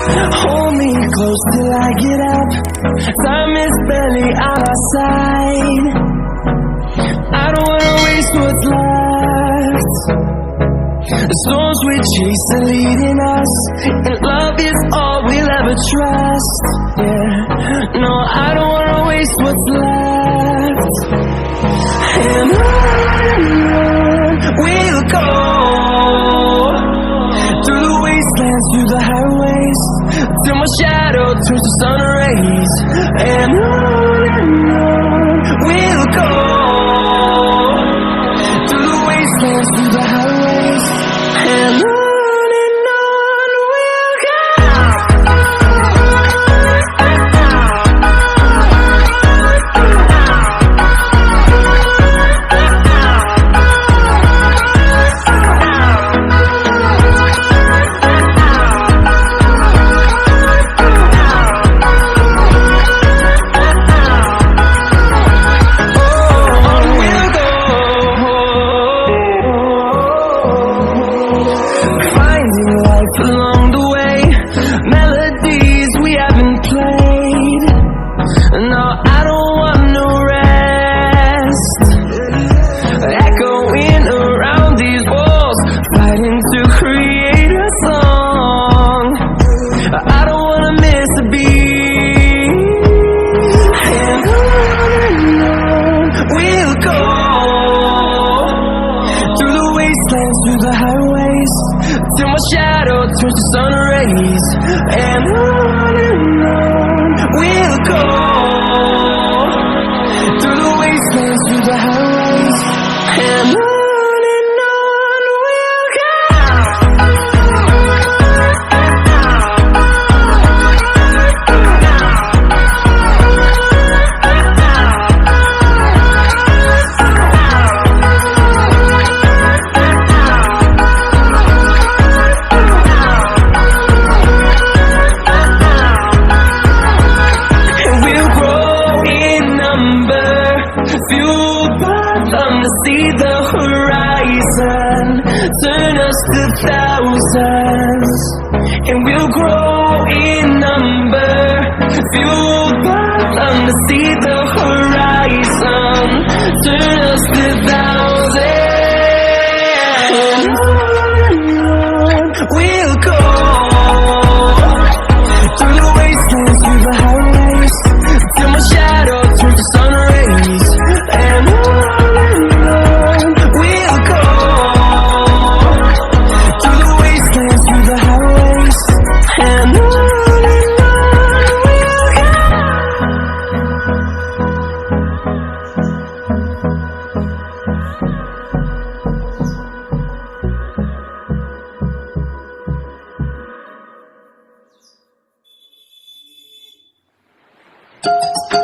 Hold me close till I get up. Time is barely on our side. I don't wanna waste what's left. The storms we chase are leading us, and love is all we'll ever trust. Yeah, no, I don't wanna waste what's left. And on we'll go, through the wastelands, through the highways, till my shadow turns to sun rays. And on we'll go, through the wastelands, through the highways, and on we'll go. Along the way, melodies we haven't played. No, I don't want no rest. Echoing around these walls, fighting to create a song. I don't wanna miss a beat. And on we'll go, through the wastelands, through the highways, till my shadow turns to sun rays. And on we'll go, through the wastelands, through the highways, and on we'll go. Fueled by them to see the horizon, turn us to thousands, and we'll grow in number. Fueled by them to see the horizon, turn us to thousands. And on we'll go, through the wastelands, through the highways, till my shadow turns to sun rays. And on we'll go, through the wastelands, through the highways, and on we'll go.